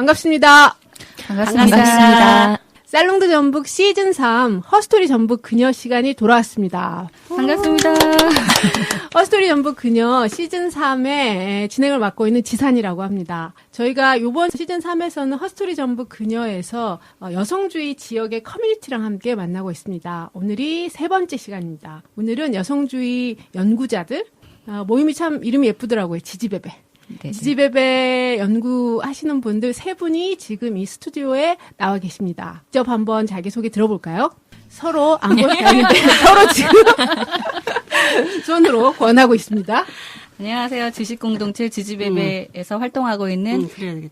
반갑습니다. 반갑습니다. 살롱드 전북 시즌3 허스토리 전북 그녀 시간이 돌아왔습니다. 반갑습니다. 허스토리 전북 그녀 시즌3의 진행을 맡고 있는 지산이라고 합니다. 저희가 이번 시즌3에서는 허스토리 전북 그녀에서 여성주의 지역의 커뮤니티랑 함께 만나고 있습니다. 오늘이 세 번째 시간입니다. 오늘은 여성주의 연구자들, 모임이 참 이름이 예쁘더라고요. 지지배배. 네네. 지지배배 연구하시는 분들 세 분이 지금 이 스튜디오에 나와 계십니다. 직접 한번 자기소개 들어볼까요? 서로 안 보이는데 서로 지금 손으로 권하고 있습니다. 안녕하세요. 지식공동체 지지배배에서 활동하고 있는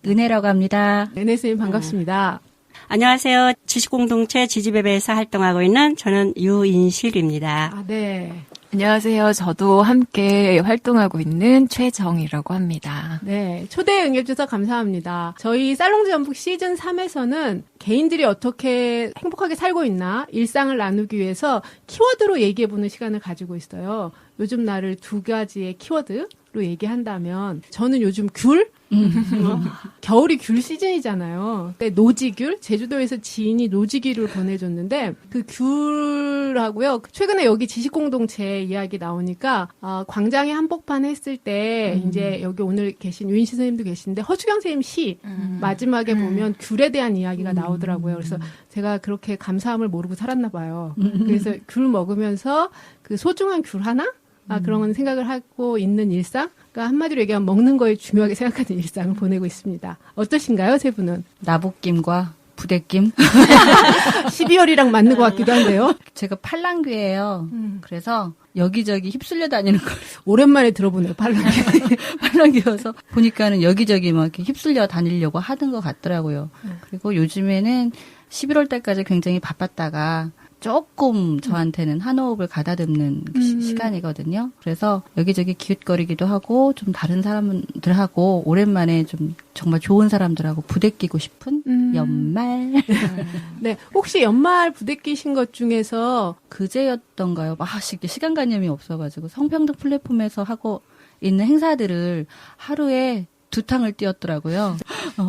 은혜라고 합니다. 은혜 선생님 반갑습니다. 안녕하세요. 지식공동체 지지배배에서 활동하고 있는 저는 유인실입니다. 아, 네. 안녕하세요. 저도 함께 활동하고 있는 최정이라고 합니다. 네. 초대에 응해주셔서 감사합니다. 저희 살롱드 전북 시즌 3에서는 개인들이 어떻게 행복하게 살고 있나 일상을 나누기 위해서 키워드로 얘기해보는 시간을 가지고 있어요. 요즘 나를 두 가지의 키워드로 얘기한다면 저는 요즘 귤? 겨울이 귤 시즌이잖아요. 노지귤? 제주도에서 지인이 노지귤을 보내줬는데 그 귤하고요. 최근에 여기 지식공동체 이야기 나오니까 광장에 한복판 했을 때 이제 여기 오늘 계신 유인시 선생님도 계신데 허주경 선생님 시 마지막에 보면 귤에 대한 이야기가 나오더라고요. 그래서 제가 그렇게 감사함을 모르고 살았나 봐요. 그래서 귤 먹으면서 그 소중한 귤 하나? 그런 생각을 하고 있는 일상? 그러니까 한마디로 얘기하면 먹는 거에 중요하게 생각하는 일상을 보내고 있습니다. 어떠신가요, 세 분은? 나복김과 부대김. 12월이랑 맞는 것 같기도 한데요. 제가 팔랑귀예요. 그래서 여기저기 휩쓸려 다니는 걸 오랜만에 들어보네요, 팔랑귀. 팔랑귀여서 보니까는 여기저기 막 이렇게 휩쓸려 다니려고 하는 것 같더라고요. 그리고 요즘에는 11월 달까지 굉장히 바빴다가 조금 저한테는 한 호흡을 가다듬는 시간이거든요. 그래서 여기저기 기웃거리기도 하고 좀 다른 사람들하고 오랜만에 좀 정말 좋은 사람들하고 부대끼고 싶은 연말. 네, 혹시 연말 부대끼신 것 중에서 그제였던가요? 시간관념이 없어가지고 성평등 플랫폼에서 하고 있는 행사들을 하루에 2탕을 띄웠더라고요.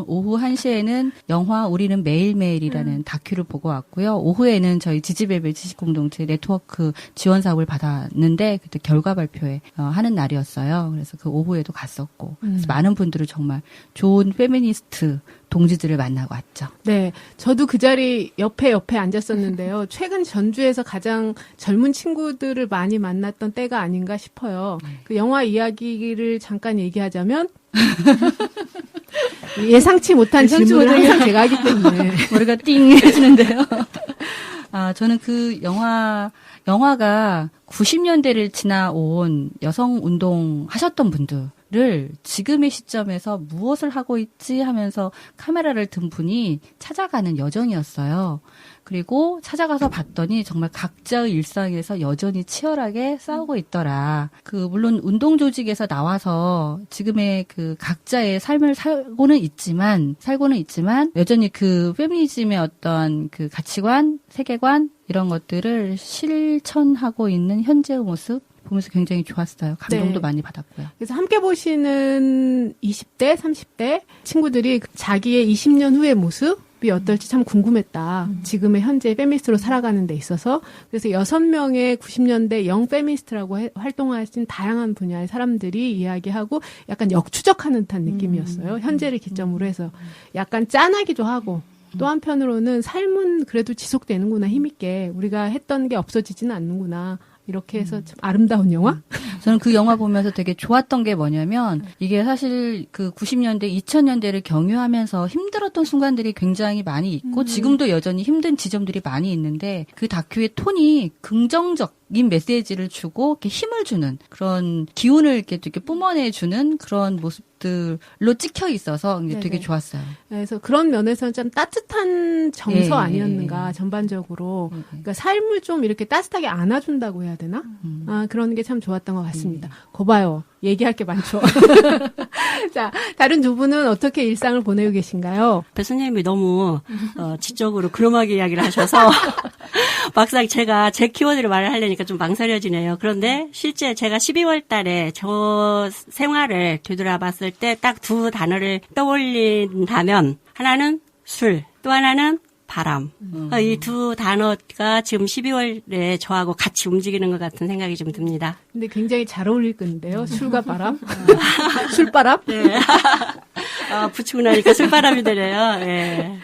오후 1시에는 영화 우리는 매일매일이라는 다큐를 보고 왔고요. 오후에는 저희 지지배배 지식공동체 네트워크 지원 사업을 받았는데 그때 결과 발표회 하는 날이었어요. 그래서 그 오후에도 갔었고 그래서 많은 분들을 정말 좋은 페미니스트 동지들을 만나고 왔죠. 네, 저도 그 자리 옆에 앉았었는데요. 최근 전주에서 가장 젊은 친구들을 많이 만났던 때가 아닌가 싶어요. 그 영화 이야기를 잠깐 얘기하자면 예상치 못한 질문을 항상 제가 하기 때문에 머리가 띵 해지는데요. 저는 그 영화가 90년대를 지나온 여성 운동 하셨던 분들을 지금의 시점에서 무엇을 하고 있지 하면서 카메라를 든 분이 찾아가는 여정이었어요. 그리고 찾아가서 봤더니 정말 각자의 일상에서 여전히 치열하게 싸우고 있더라. 물론 운동 조직에서 나와서 지금의 그 각자의 삶을 살고는 있지만 여전히 그 페미니즘의 어떤 그 가치관, 세계관 이런 것들을 실천하고 있는 현재의 모습 보면서 굉장히 좋았어요. 감동도 네. 많이 받았고요. 그래서 함께 보시는 20대, 30대 친구들이 자기의 20년 후의 모습이 어떨지 참 궁금했다. 지금의 현재 페미니스트로 살아가는 데 있어서. 그래서 6명의 90년대 영 페미니스트라고 활동하신 다양한 분야의 사람들이 이야기하고 약간 역추적하는 듯한 느낌이었어요. 현재를 기점으로 해서. 약간 짠하기도 하고. 또 한편으로는 삶은 그래도 지속되는구나, 힘있게. 우리가 했던 게 없어지지는 않는구나. 이렇게 해서 참 아름다운 영화? 저는 그 영화 보면서 되게 좋았던 게 뭐냐면 이게 사실 그 90년대, 2000년대를 경유하면서 힘들었던 순간들이 굉장히 많이 있고 지금도 여전히 힘든 지점들이 많이 있는데 그 다큐의 톤이 긍정적인 메시지를 주고 이렇게 힘을 주는 그런 기운을 이렇게 뿜어내주는 그런 모습들로 찍혀 있어서 되게 좋았어요. 그래서 그런 면에서는 좀 따뜻한 정서 아니었는가 전반적으로. 그러니까 삶을 좀 이렇게 따뜻하게 안아준다고 해야 되나? 그런 게 참 좋았던 것 같습니다. 거봐요. 얘기할 게 많죠. 자, 다른 두 분은 어떻게 일상을 보내고 계신가요? 교수님이 너무 지적으로 근엄하게 이야기를 하셔서 막상 제가 제 키워드를 말을 하려니까 좀 망설여지네요. 그런데 실제 제가 12월 달에 저 생활을 되돌아봤을 때 딱 두 단어를 떠올린다면 하나는 술, 또 하나는 바람. 이 두 단어가 지금 12월에 저하고 같이 움직이는 것 같은 생각이 좀 듭니다. 근데 굉장히 잘 어울릴 건데요. 술과 바람? 술바람? 네. 붙이고 나니까 술바람이 되네요. 네.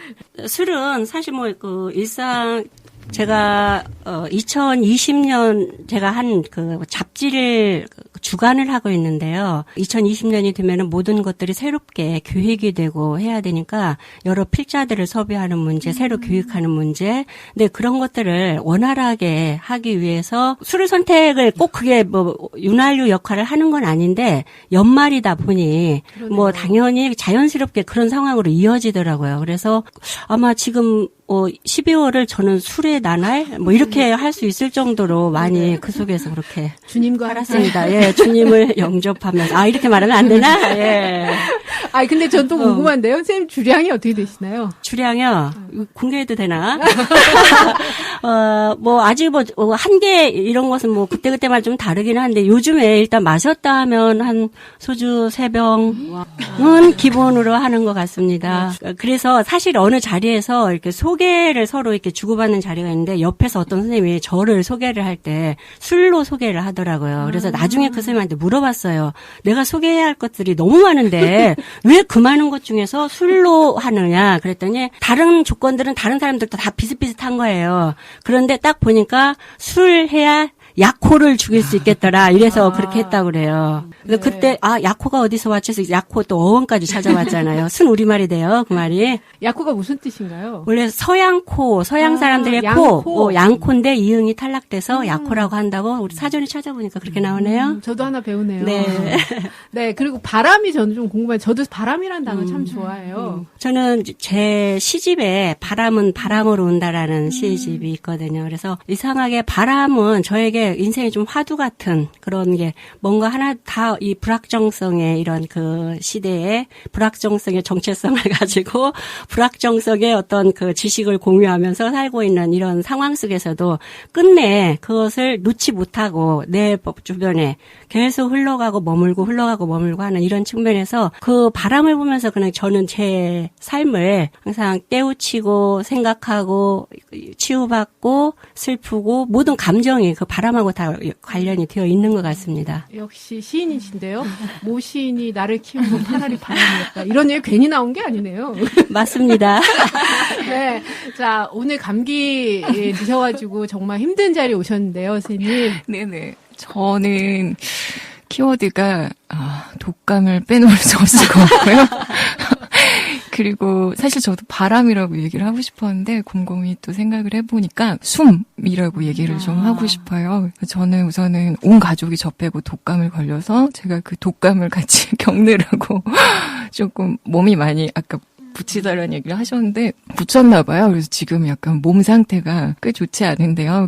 술은 사실 뭐 그 일상 제가 2020년 제가 한 그 잡지를 주간을 하고 있는데요. 2020년이 되면은 모든 것들이 새롭게 교육이 되고 해야 되니까 여러 필자들을 섭외하는 문제, 새로 교육하는 문제. 근데 그런 것들을 원활하게 하기 위해서 술을 선택을 꼭 그게 뭐 윤활유 역할을 하는 건 아닌데 연말이다 보니 그러네요. 뭐 당연히 자연스럽게 그런 상황으로 이어지더라고요. 그래서 아마 지금 12월을 저는 술의 나날 뭐 이렇게 할 수 있을 정도로 많이 그 속에서 그렇게 주님과 살았습니다. 예, 주님을 영접하면서 이렇게 말하면 안 되나? 예. 근데 전 또 궁금한데요. 선생님 주량이 어떻게 되시나요? 주량이요? 공개해도 되나? 뭐, 아직 한계 이런 것은 뭐, 그때그때마다 좀 다르긴 한데, 요즘에 일단 마셨다 하면 한 소주 3병은 기본으로 하는 것 같습니다. 그래서 사실 어느 자리에서 이렇게 소개를 서로 이렇게 주고받는 자리가 있는데, 옆에서 어떤 선생님이 저를 소개를 할 때 술로 소개를 하더라고요. 그래서 나중에 그 선생님한테 물어봤어요. 내가 소개해야 할 것들이 너무 많은데, 왜 그 많은 것 중에서 술로 하느냐 그랬더니 다른 조건들은 다른 사람들도 다 비슷비슷한 거예요. 그런데 딱 보니까 술 해야 약호를 죽일 수 있겠더라. 이래서 그렇게 했다고 그래요. 그래서 네. 그때 약호가 어디서 왔지? 해서 약호 또 어원까지 찾아왔잖아요. 순 우리말이 돼요. 그 말이. 약호가 무슨 뜻인가요? 원래 서양코, 서양 사람들의 양코. 양코인데 이응이 탈락돼서 약호라고 한다고 우리 사전에 찾아보니까 그렇게 나오네요. 저도 하나 배우네요. 네. 네, 그리고 바람이 저는 좀 궁금해요. 저도 바람이라는 단어 참 좋아해요. 저는 제 시집에 바람은 바람으로 온다라는 시집이 있거든요. 그래서 이상하게 바람은 저에게 인생이 좀 화두 같은 그런 게 뭔가 하나 다 이 불확정성의 이런 그 시대에 불확정성의 정체성을 가지고 불확정성의 어떤 그 지식을 공유하면서 살고 있는 이런 상황 속에서도 끝내 그것을 놓지 못하고 내 주변에 계속 흘러가고 머물고 하는 이런 측면에서 그 바람을 보면서 그냥 저는 제 삶을 항상 깨우치고 생각하고 치유받고 슬프고 모든 감정이 그 바람하고 다 관련이 되어 있는 것 같습니다. 역시 시인이신데요. 모 시인이 나를 키우고 차라리 바람이었다. 이런 얘기 괜히 나온 게 아니네요. 맞습니다. 네. 자, 오늘 감기 드셔가지고 정말 힘든 자리에 오셨는데요, 선생님. 네네. 저는 키워드가 독감을 빼놓을 수 없을 것 같고요. 그리고 사실 저도 바람이라고 얘기를 하고 싶었는데 곰곰이 또 생각을 해보니까 숨이라고 얘기를 좀 하고 싶어요. 저는 우선은 온 가족이 저 빼고 독감을 걸려서 제가 그 독감을 같이 겪느라고 조금 몸이 많이 아까 붙이다라는 얘기를 하셨는데 붙였나 봐요. 그래서 지금 약간 몸 상태가 꽤 좋지 않은데요.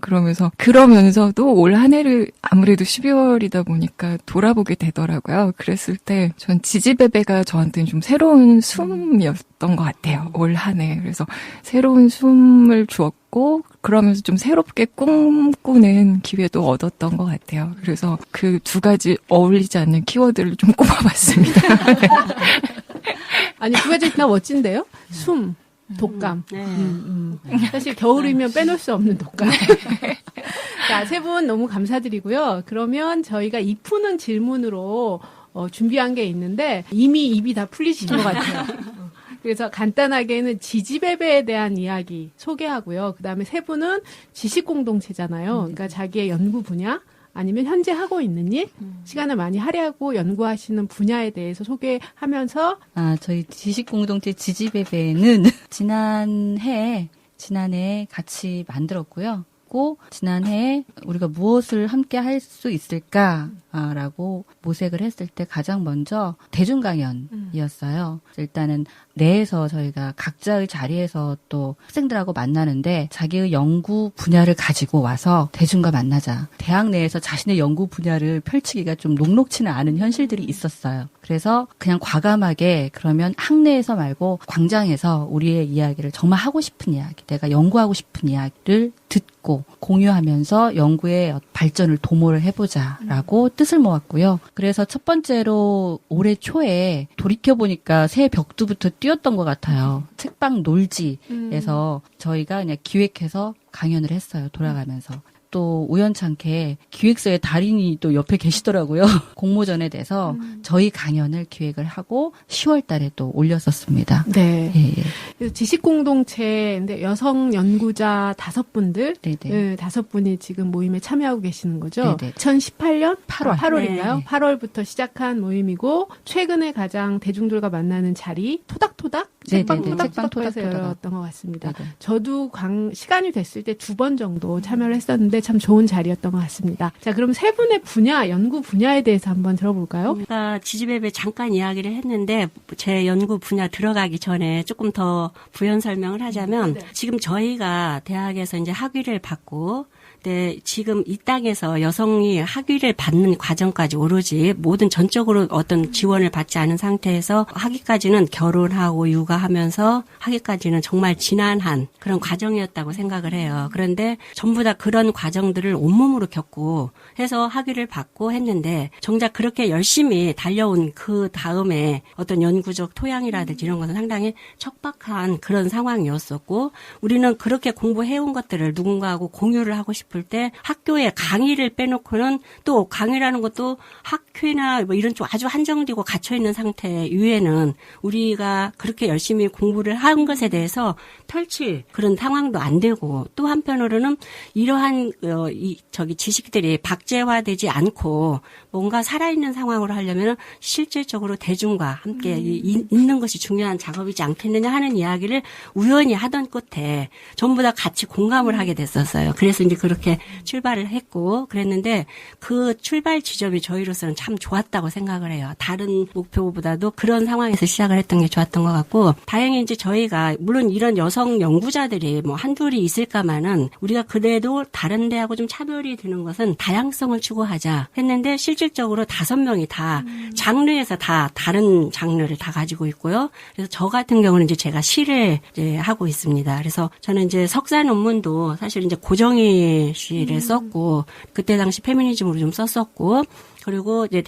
그러면서도 올 한 해를 아무래도 12월이다 보니까 돌아보게 되더라고요. 그랬을 때 전 지지배배가 저한테는 좀 새로운 숨이었던 것 같아요. 올 한 해. 그래서 새로운 숨을 주었고 그러면서 좀 새롭게 꿈꾸는 기회도 얻었던 것 같아요. 그래서 그 두 가지 어울리지 않는 키워드를 좀 꼽아봤습니다. 아니, 두 가지 다 멋진데요? 숨, 독감. 네. 사실 겨울이면 빼놓을 수 없는 독감. 자, 세 분 너무 감사드리고요. 그러면 저희가 이 푸는 질문으로 준비한 게 있는데 이미 입이 다 풀리신 것 같아요. 그래서 간단하게는 지지배배에 대한 이야기 소개하고요. 그다음에 세 분은 지식공동체잖아요. 그러니까 자기의 연구 분야 아니면 현재 하고 있는 일, 시간을 많이 할애하고 연구하시는 분야에 대해서 소개하면서 저희 지식공동체 지지배배는 지난해 같이 만들었고요. 지난해 우리가 무엇을 함께 할 수 있을까라고 모색을 했을 때 가장 먼저 대중 강연 이었어요. 일단은 내에서 저희가 각자의 자리에서 또 학생들하고 만나는데 자기의 연구 분야를 가지고 와서 대중과 만나자. 대학 내에서 자신의 연구 분야를 펼치기가 좀 녹록치는 않은 현실들이 있었어요. 그래서 그냥 과감하게 그러면 학내에서 말고 광장에서 우리의 이야기를 정말 하고 싶은 이야기, 내가 연구하고 싶은 이야기를 듣고 공유하면서 연구의 발전을 도모를 해보자라고 뜻을 모았고요. 그래서 첫 번째로 올해 초에 돌이켜보니까 새해 벽두부터 띄웠던 것 같아요. 책방 놀지에서 저희가 그냥 기획해서 강연을 했어요. 돌아가면서. 또 우연찮게 기획서의 달인이 또 옆에 계시더라고요. 공모전에 대해서 저희 강연을 기획을 하고 10월 달에 또 올렸었습니다. 네. 예, 예. 지식공동체인데 여성 연구자 5분들, 네네. 네, 5분이 지금 모임에 참여하고 계시는 거죠. 네네. 2018년 8월인가요? 네. 8월부터 시작한 모임이고 최근에 가장 대중들과 만나는 자리 토닥토닥? 책방 네네네. 토닥토닥에서 책방 토닥토닥. 열었던 것 같습니다. 네네. 저도 시간이 됐을 때 2번 정도 참여를 했었는데 참 좋은 자리였던 것 같습니다. 자, 그럼 세 분의 분야, 연구 분야에 대해서 한번 들어볼까요? 제가 지지배배 잠깐 이야기를 했는데 제 연구 분야 들어가기 전에 조금 더 부연 설명을 하자면 지금 저희가 대학에서 이제 학위를 받고 네, 지금 이 땅에서 여성이 학위를 받는 과정까지 오로지 모든 전적으로 어떤 지원을 받지 않은 상태에서 학위까지는 결혼하고 육아하면서 학위까지는 정말 지난한 그런 과정이었다고 생각을 해요. 그런데 전부 다 그런 과정들을 온몸으로 겪고 해서 학위를 받고 했는데 정작 그렇게 열심히 달려온 그 다음에 어떤 연구적 토양이라든지 이런 것은 상당히 척박한 그런 상황이었었고 우리는 그렇게 공부해온 것들을 누군가하고 공유를 하고 싶을 때 학교에 강의를 빼놓고는 또 강의라는 것도 학회나 뭐 이런 쪽 아주 한정되고 갇혀있는 상태 이외에는 우리가 그렇게 열심히 공부를 한 것에 대해서 펼칠 그런 상황도 안 되고 또 한편으로는 이러한 지식들이 박제화되지 않고 뭔가 살아있는 상황으로 하려면 실질적으로 대중과 함께 있는 것이 중요한 작업이지 않겠느냐 하는 이야기를 우연히 하던 끝에 전부 다 같이 공감을 하게 됐었어요. 그래서 이제 그렇게 출발을 했고 그랬는데 그 출발 지점이 저희로서는 참 좋았다고 생각을 해요. 다른 목표보다도 그런 상황에서 시작을 했던 게 좋았던 것 같고 다행히 이제 저희가 물론 이런 여성 연구자들이 뭐 한둘이 있을까마는 우리가 그래도 다른 데하고 좀 차별이 되는 것은 다양성을 추구하자 했는데 실질적으로 5명이 다 장르에서 다 다른 장르를 다 가지고 있고요. 그래서 저 같은 경우는 이제 제가 시를 이제 하고 있습니다. 그래서 저는 이제 석사 논문도 사실 이제 고정희 시를 썼고 그때 당시 페미니즘으로 좀 썼었고 그리고 이제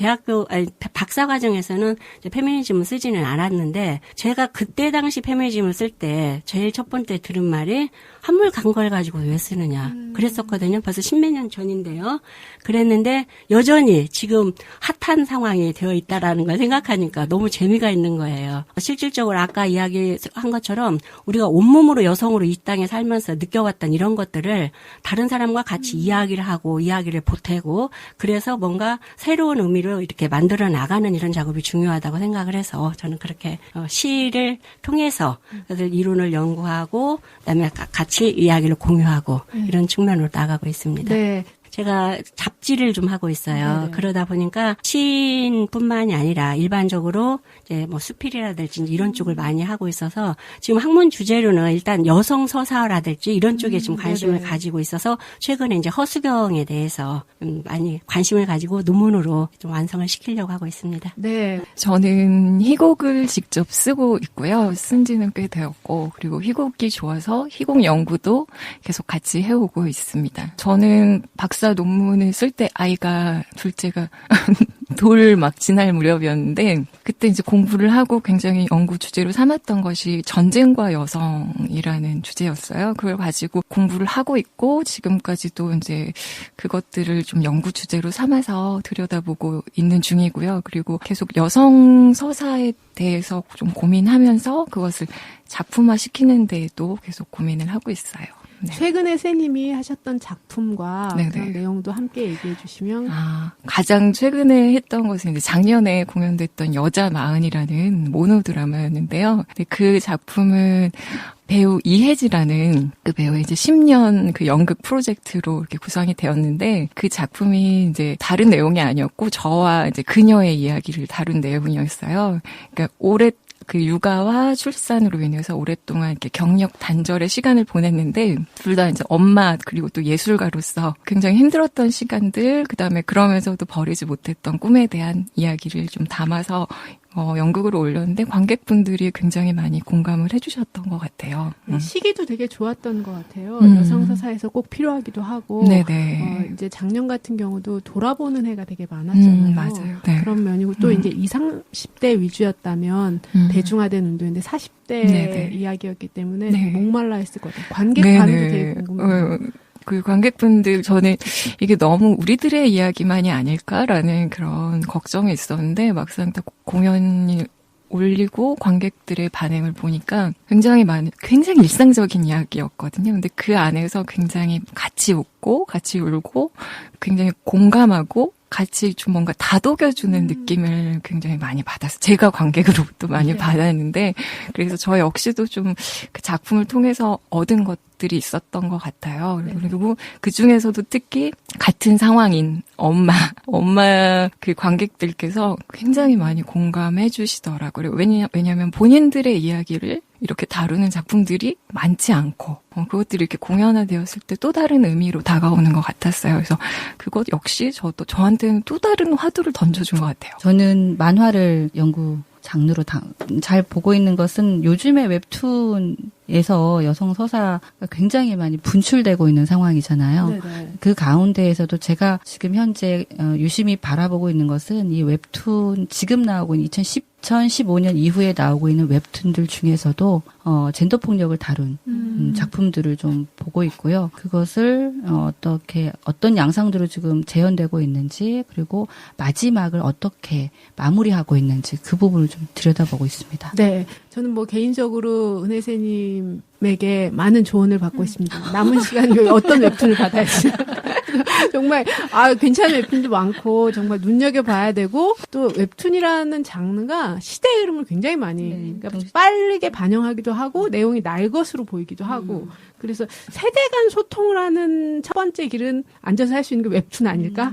박사 과정에서는 이제 페미니즘을 쓰지는 않았는데 제가 그때 당시 페미니즘을 쓸 때 제일 첫 번째 들은 말이 한물 간 걸 가지고 왜 쓰느냐 그랬었거든요. 벌써 10몇 년 전인데요. 그랬는데 여전히 지금 핫한 상황이 되어 있다라는 걸 생각하니까 너무 재미가 있는 거예요. 실질적으로 아까 이야기한 것처럼 우리가 온몸으로 여성으로 이 땅에 살면서 느껴왔던 이런 것들을 다른 사람과 같이 이야기를 하고 이야기를 보태고 그래서 뭔가 새로운 의미로 이렇게 만들어 나가는 이런 작업이 중요하다고 생각을 해서 저는 그렇게 시를 통해서 이론을 연구하고 그다음에 같이 이야기를 공유하고 이런 측면으로 나가고 있습니다. 네. 제가 잡지를 좀 하고 있어요. 네. 그러다 보니까 시인뿐만이 아니라 일반적으로 이제 뭐 수필이라든지 이런 쪽을 많이 하고 있어서 지금 학문 주제로는 일단 여성 서사라든지 이런 쪽에 좀 관심을 가지고 있어서 최근에 이제 허수경에 대해서 많이 관심을 가지고 논문으로 좀 완성을 시키려고 하고 있습니다. 네. 저는 희곡을 직접 쓰고 있고요. 쓴 지는 꽤 되었고 그리고 희곡이 좋아서 희곡 연구도 계속 같이 해오고 있습니다. 저는 박사 논문을 쓸 때 아이가 둘째가 돌 막 지날 무렵이었는데 그때 이제 공부를 하고 굉장히 연구 주제로 삼았던 것이 전쟁과 여성이라는 주제였어요. 그걸 가지고 공부를 하고 있고 지금까지도 이제 그것들을 좀 연구 주제로 삼아서 들여다보고 있는 중이고요. 그리고 계속 여성 서사에 대해서 좀 고민하면서 그것을 작품화 시키는 데에도 계속 고민을 하고 있어요. 네. 최근에 쌤님이 하셨던 작품과 네네. 그런 내용도 함께 얘기해 주시면. 가장 최근에 했던 것은 이제 작년에 공연됐던 여자 마흔이라는 모노드라마였는데요. 근데 그 작품은 배우 이혜지라는 그 배우의 이제 10년 그 연극 프로젝트로 이렇게 구성이 되었는데 그 작품이 이제 다른 내용이 아니었고 저와 이제 그녀의 이야기를 다룬 내용이었어요. 그러니까 그 육아와 출산으로 인해서 오랫동안 이렇게 경력 단절의 시간을 보냈는데 둘 다 이제 엄마 그리고 또 예술가로서 굉장히 힘들었던 시간들 그다음에 그러면서도 버리지 못했던 꿈에 대한 이야기를 좀 담아서 연극으로 올렸는데 관객분들이 굉장히 많이 공감을 해주셨던 것 같아요. 시기도 되게 좋았던 것 같아요. 여성 서사에서 꼭 필요하기도 하고. 네네. 이제 작년 같은 경우도 돌아보는 해가 되게 많았잖아요. 맞아요. 네. 그런 면이고 또 이제 20, 30대 위주였다면 대중화된 운동인데 40대 네네. 이야기였기 때문에 네. 목말라 했을 것 같아요. 관객 반응도 되게 궁금해요. 그 관객분들 저는 이게 너무 우리들의 이야기만이 아닐까라는 그런 걱정이 있었는데 막상 딱 공연이 올리고 관객들의 반응을 보니까 굉장히 일상적인 이야기였거든요. 근데 그 안에서 굉장히 같이 웃고 같이 울고 굉장히 공감하고 같이 좀 뭔가 다독여주는 느낌을 굉장히 많이 받았어요. 제가 관객으로부터 많이 받았는데 그래서 저 역시도 좀 그 작품을 통해서 얻은 것들이 있었던 것 같아요. 그리고 그 중에서도 특히 같은 상황인 엄마 그 관객들께서 굉장히 많이 공감해 주시더라고요. 왜냐하면 본인들의 이야기를 이렇게 다루는 작품들이 많지 않고 그것들이 이렇게 공연화되었을 때 또 다른 의미로 다가오는 것 같았어요. 그래서 그것 역시 저한테는 또 다른 화두를 던져준 것 같아요. 저는 만화를 연구 장르로 잘 보고 있는 것은 요즘의 웹툰에서 여성 서사가 굉장히 많이 분출되고 있는 상황이잖아요. 네네. 그 가운데에서도 제가 지금 현재 유심히 바라보고 있는 것은 이 웹툰 지금 나오고 있는 2015년 이후에 나오고 있는 웹툰들 중에서도 젠더 폭력을 다룬 작품들을 좀 보고 있고요. 그것을 어떤 양상들로 지금 재현되고 있는지 그리고 마지막을 어떻게 마무리하고 있는지 그 부분을 좀 들여다보고 있습니다. 네. 저는 뭐 개인적으로 은혜세님에게 많은 조언을 받고 있습니다. 남은 시간에 어떤 웹툰을 받아야지. 정말 괜찮은 웹툰도 많고 정말 눈여겨봐야 되고 또 웹툰이라는 장르가 시대의 흐름을 굉장히 많이 그러니까 빠르게 반영하기도 하고 내용이 날 것으로 보이기도 하고 그래서 세대 간 소통을 하는 첫 번째 길은 앉아서 할 수 있는 게 웹툰 아닐까?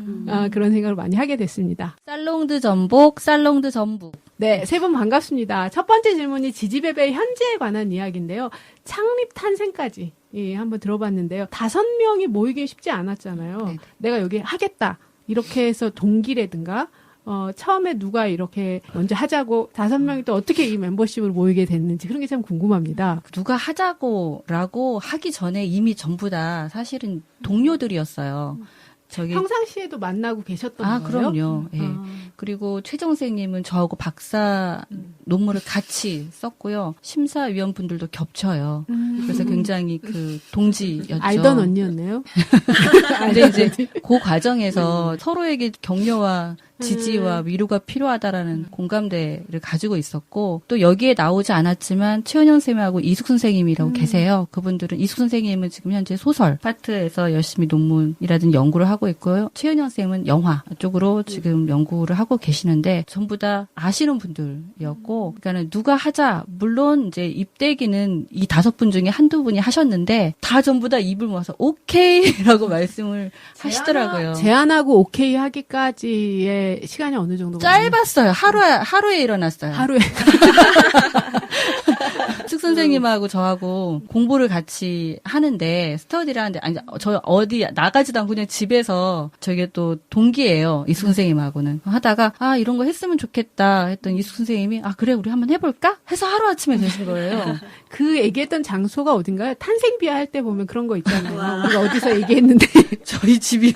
그런 생각을 많이 하게 됐습니다. 살롱드 전복, 살롱드 전북. 네, 세 분 반갑습니다. 첫 번째 질문이 지지배배 현재에 관한 이야기인데요. 창립 탄생까지 한번 들어봤는데요. 5명이 모이기 쉽지 않았잖아요. 네. 내가 여기 하겠다. 이렇게 해서 동기라든가 처음에 누가 이렇게 먼저 하자고 5명이 또 어떻게 이 멤버십으로 모이게 됐는지 그런 게 참 궁금합니다. 누가 하자고라고 하기 전에 이미 전부 다 사실은 동료들이었어요. 평상시에도 만나고 계셨던 거예요? 그럼요. 예. 그리고 최정생님은 저하고 박사 논문을 같이 썼고요. 심사위원분들도 겹쳐요. 그래서 굉장히 그 동지였죠. 알던 언니였네요. 근데 이제 그 과정에서 서로에게 격려와 지지와 위로가 필요하다라는 공감대를 가지고 있었고 또 여기에 나오지 않았지만 최은영 쌤하고 이숙 선생님이라고 계세요. 그분들은 이숙 선생님은 지금 현재 소설 파트에서 열심히 논문이라든지 연구를 하고 있고요. 최은영 쌤은 영화 쪽으로 지금 연구를 하고 계시는데 전부 다 아시는 분들이었고 그러니까는 누가 하자 물론 이제 입대기는 이 5분 중에 한두 분이 하셨는데 다 전부 다 입을 모아서 오케이라고 말씀을 하시더라고요. 제안하고 오케이 하기까지의 시간이 어느 정도 짧았어요. 하루에 일어났어요. 하루에. 측 선생님하고 저하고 공부를 같이 하는데 스터디를 하는데 저 어디 나가지도 않고 그냥 집에서 저게 또 동기예요. 이숙 선생님하고는 하다가 이런 거 했으면 좋겠다 했더니 이숙 선생님이 그래 우리 한번 해볼까? 해서 하루아침에 되신 거예요. 그 얘기했던 장소가 어딘가요? 탄생비하 할 때 보면 그런 거 있잖아요. 우리가 어디서 얘기했는데 저희 집이요.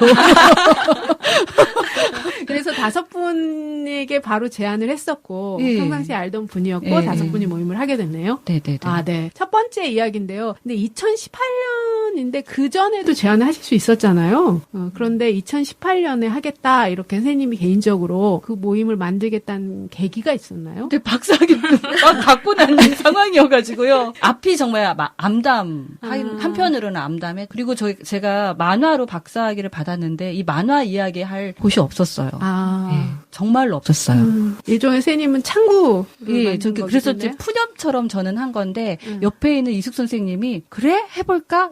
그래서 5분에게 바로 제안을 했었고 예. 평상시에 알던 분이었고 예. 5분이 모임을 하게 됐네요. 네네네. 네. 첫 번째 이야기인데요. 근데 2018 때문인데 그 전에도 제안을 하실 수 있었잖아요. 그런데 2018년에 하겠다 이렇게 선생님이 개인적으로 그 모임을 만들겠다는 계기가 있었나요? 근데 박사학위 막 받고 난 상황이어가지고요. 앞이 정말 암담, 한편으로는 암담해. 그리고 제가 만화로 박사학위를 받았는데 이 만화 이야기 할 곳이 없었어요. 예, 정말로 없었어요. 일종의 선생님은 창구. 예, 그래서 이제 푸념처럼 저는 한 건데 옆에 있는 이숙 선생님이 그래 해볼까?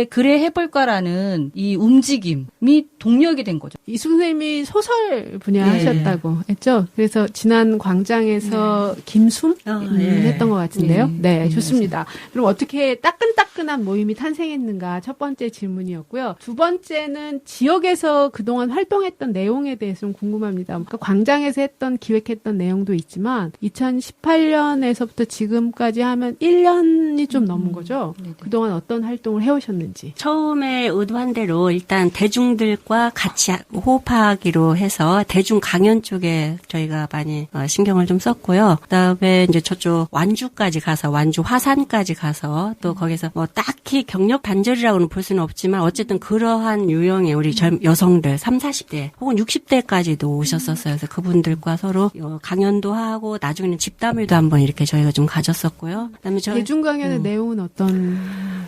그래 해볼까라는 이 움직임이 동력이 된 거죠. 이숙 선생님이 소설 분야하셨다고 했죠. 그래서 지난 광장에서 김숨 했던 것 같은데요. 네, 좋습니다. 그럼 어떻게 따끈따끈한 모임이 탄생했는가 첫 번째 질문이었고요. 두 번째는 지역에서 그동안 활동했던 내용에 대해서 좀 궁금합니다. 그러니까 광장에서 기획했던 내용도 있지만 2018년에서부터 지금까지 하면 1년이 좀 넘은 거죠. 그동안 어떤 활동을 해오셨는지. 처음에 의도한 대로 일단 대중들과 같이 호흡하기로 해서 대중 강연 쪽에 저희가 많이 신경을 좀 썼고요. 그다음에 이제 저쪽 완주까지 가서 완주 화산까지 가서 또 거기서 뭐 딱히 경력 단절이라고는 볼 수는 없지만 어쨌든 그러한 유형의 우리 여성들 30, 40대 혹은 60대까지도 오셨었어요. 그래서 그분들과 서로 강연도 하고 나중에는 집담회도 한번 이렇게 저희가 좀 가졌었고요. 그다음에 대중 강연의 내용은 어떤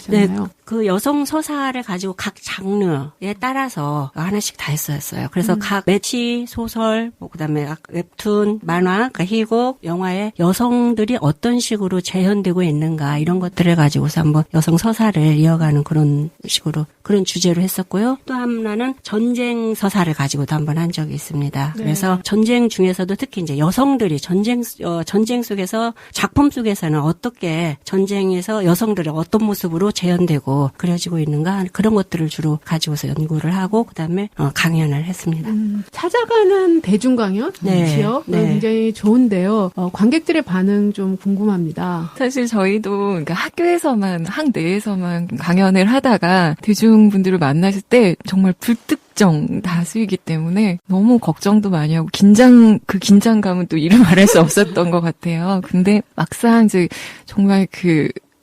네, 하셨나요? 그 여성 서사를 가지고 각 장르에 따라서 하나씩 다 했었어요. 그래서 각 매치, 소설, 그다음에 웹툰, 만화, 그러니까 희곡, 영화에 여성들이 어떤 식으로 재현되고 있는가 이런 것들을 가지고서 한번 여성 서사를 이어가는 그런 식으로 그런 주제로 했었고요. 또 하나는 전쟁 서사를 가지고도 한번 한 적이 있습니다. 네. 그래서 전쟁 중에서도 특히 이제 여성들이 전쟁 속에서 작품 속에서는 어떻게 전쟁에서 여성들의 어떤 모습으로 재현되고 그려지고 있는가 그런 것들을 주로 가지고서 연구를 하고 그다음에 강연을 했습니다. 찾아가는 대중 강연 지역 굉장히 좋은데요. 관객들의 반응 좀 궁금합니다. 사실 저희도 그러니까 학교에서만 학내에서만 강연을 하다가 대중분들을 만나실 때 정말 불특정 다수이기 때문에 너무 걱정도 많이 하고 그 긴장감은 또 이루 말할 수 없었던 것 같아요. 근데 막상 이제 정말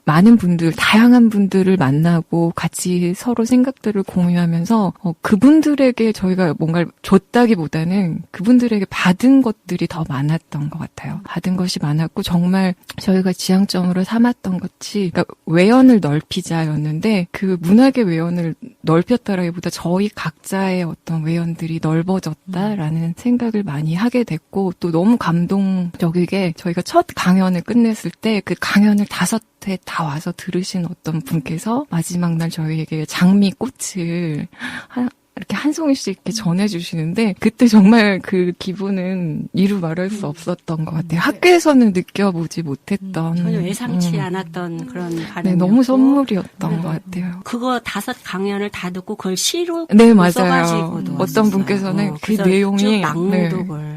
많은 분들, 다양한 분들을 만나고 같이 서로 생각들을 공유하면서 그분들에게 저희가 뭔가를 줬다기보다는 그분들에게 받은 것들이 더 많았던 것 같아요. 받은 것이 많았고 정말 저희가 지향점으로 삼았던 것이 그러니까 외연을 넓히자였는데 그 문학의 외연을 넓혔다라기보다 저희 각자의 어떤 외연들이 넓어졌다라는 생각을 많이 하게 됐고 또 너무 감동적이게 저희가 첫 강연을 끝냈을 때 그 강연을 5회 다 와서 들으신 어떤 분께서 마지막 날 저희에게 장미꽃을 이렇게 한 송이씩 이렇게 전해주시는데 그때 정말 그 기분은 이루 말할 수 없었던 것 같아요. 학교에서는 느껴보지 못했던 전혀 예상치 않았던 그런 반응이었고 네, 너무 선물이었던 것 같아요. 그거 5 강연을 다 듣고 그걸 시로 네, 맞아요. 써가지고도 어떤 분께서는 그 내용이 낭독을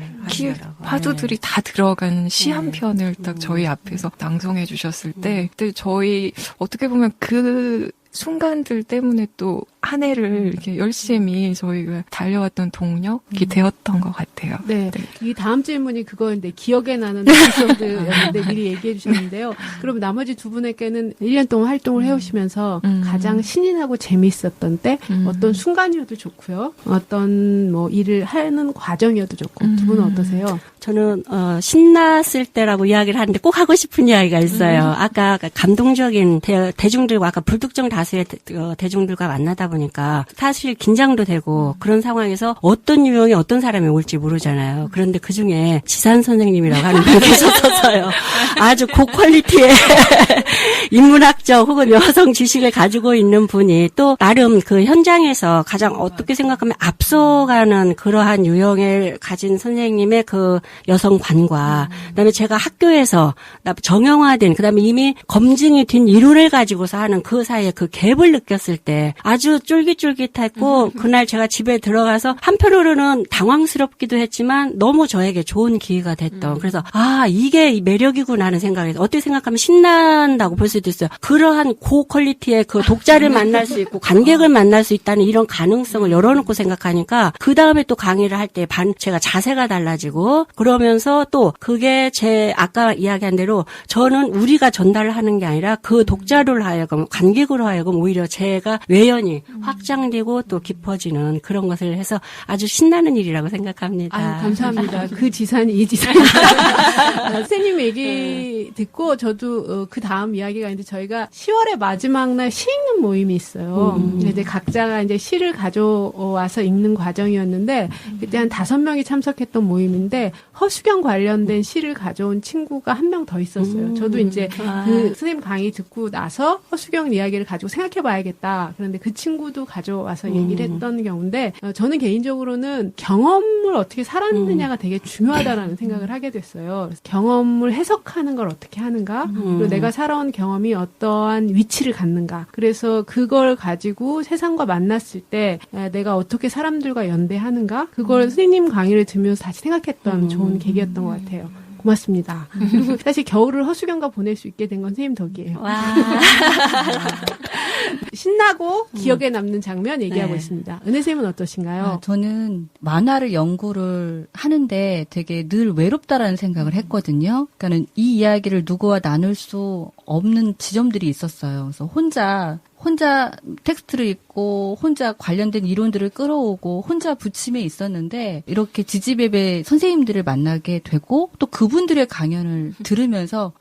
파도들이 다 들어간 시 한 편을 딱 저희 앞에서 낭송해 주셨을 때 그때 저희 어떻게 보면 그 순간들 때문에 또 한 해를 이렇게 열심히 저희가 달려왔던 동력이 되었던 것 같아요. 네. 이 다음 질문이 그거인데 기억에 나는 에피소드였는데 미리 얘기해 주셨는데요. 그럼 나머지 두 분에게는 1년 동안 활동을 해오시면서 가장 신이 나고 재미있었던 때 어떤 순간이어도 좋고요. 어떤 뭐 일을 하는 과정이어도 좋고 두 분은 어떠세요? 저는 신났을 때라고 이야기를 하는데 꼭 하고 싶은 이야기가 있어요. 아까 감동적인 대중들과 아까 불특정 다수의 대중들과 만나다 보니까 사실 긴장도 되고 그런 상황에서 어떤 유형이 어떤 사람이 올지 모르잖아요. 그런데 그중에 지산 선생님이라고 하는 분이 계셨어요. 아주 고퀄리티의 인문학적 혹은 여성 지식을 가지고 있는 분이 또 나름 그 현장에서 가장 어떻게 생각하면 앞서가는 그러한 유형을 가진 선생님의 그 여성관과 그다음에 제가 학교에서 정형화된 그다음에 이미 검증이 된 이론을 가지고서 하는 그 사이에 그 갭을 느꼈을 때 아주 쫄깃쫄깃했고 그날 제가 집에 들어가서 한편으로는 당황스럽기도 했지만 너무 저에게 좋은 기회가 됐던 그래서 이게 매력이구나 하는 생각이 어떻게 생각하면 신난다고 볼 수도 있어요. 그러한 고퀄리티의 그 독자를 만날 수 있고 관객을 만날 수 있다는 이런 가능성을 열어놓고 생각하니까 그 다음에 또 강의를 할 때 제가 자세가 달라지고 그러면서 또 그게 제 아까 이야기한 대로 저는 우리가 전달을 하는 게 아니라 그 독자를 하여금 관객으로 하여금 오히려 제가 외연이 확장되고 또 깊어지는 그런 것을 해서 아주 신나는 일이라고 생각합니다. 아유, 감사합니다. 그 지산이 이 지산입니다. 선생님 얘기 듣고 저도 그 다음 이야기가 있는데 저희가 10월의 마지막 날 시 읽는 모임이 있어요. 이제 각자가 이제 시를 가져와서 읽는 과정이었는데 그때 한 5명이 참석했던 모임인데 허수경 관련된 시를 가져온 친구가 한 명 더 있었어요. 저도 이제 그 선생님 강의 듣고 나서 허수경 이야기를 가지고 생각해 봐야겠다. 그런데 그 친구도 가져와서 얘기를 했던 경우인데 저는 개인적으로는 경험을 어떻게 살았느냐가 되게 중요하다라는 생각을 하게 됐어요. 경험을 해석하는 걸 어떻게 하는가? 그리고 내가 살아온 경험이 어떠한 위치를 갖는가? 그래서 그걸 가지고 세상과 만났을 때 내가 어떻게 사람들과 연대하는가? 그걸 선생님 강의를 들으면서 다시 생각했던 좋은 계기였던 것 같아요. 고맙습니다. 그리고 사실 겨울을 허수경과 보낼 수 있게 된 건 선생님 덕이에요. 와. 신나고 기억에 남는 장면 얘기하고 네. 있습니다. 은혜 선생님은 어떠신가요? 저는 만화를 연구를 하는데 되게 늘 외롭다라는 생각을 했거든요. 그러니까는 이 이야기를 누구와 나눌 수 없는 지점들이 있었어요. 그래서 혼자 텍스트를 읽고 혼자 관련된 이론들을 끌어오고 혼자 부침에 있었는데 이렇게 지지배배 선생님들을 만나게 되고 또 그분들의 강연을 들으면서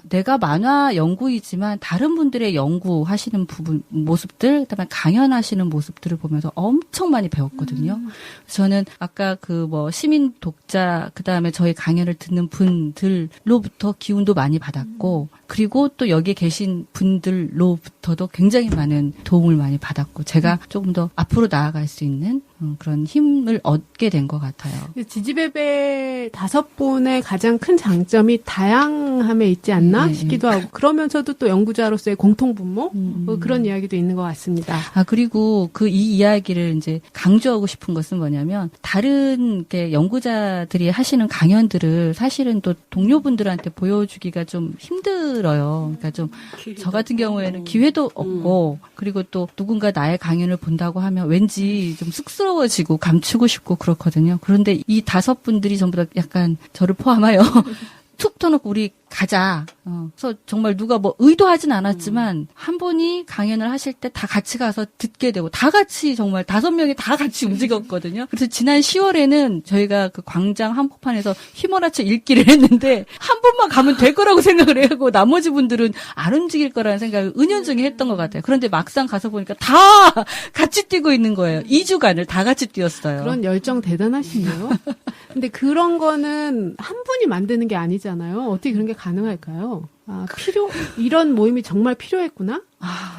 내가 만화 연구이지만 다른 분들의 연구하시는 모습들 그다음에 강연하시는 모습들을 보면서 엄청 많이 배웠거든요. 저는 아까 시민 독자 그다음에 저희 강연을 듣는 분들로부터 기운도 많이 받았고 그리고 또 여기 계신 분들로부터도 굉장히 많은 도움을 많이 받았고 제가 조금 더 앞으로 나아갈 수 있는 그런 힘을 얻게 된 것 같아요. 지지배배 5분의 가장 큰 장점이 다양함에 있지 않나 싶기도 하고 그러면서도 또 연구자로서의 공통분모 그런 이야기도 있는 것 같습니다. 그리고 이 이야기를 이제 강조하고 싶은 것은 뭐냐면 다른 연구자들이 하시는 강연들을 사실은 또 동료분들한테 보여주기가 좀 힘들어요. 그러니까 좀 저 같은 경우에는 기회도 없고 그리고 또 누군가 나의 강연을 본다고 하면 왠지 좀 쑥스러워지고 감추고 싶고 그렇거든요. 그런데 이 5분들이 전부 다 약간 저를 포함하여 툭 터놓고 우리 가자. 그래서 정말 누가 의도하진 않았지만 한 분이 강연을 하실 때 다 같이 가서 듣게 되고 다 같이 정말 5명이 다 같이 움직였거든요. 그래서 지난 10월에는 저희가 그 광장 한복판에서 휘몰아쳐 읽기를 했는데 한 번만 가면 될 거라고 생각을 하고 나머지 분들은 안 움직일 거라는 생각을 은연중에 했던 것 같아요. 그런데 막상 가서 보니까 다 같이 뛰고 있는 거예요. 2주간을 다 같이 뛰었어요. 그런 열정 대단하시네요. 근데 그런 거는 한 분이 만드는 게 아니잖아요. 어떻게 그런 게 가능할까요? 이런 모임이 정말 필요했구나?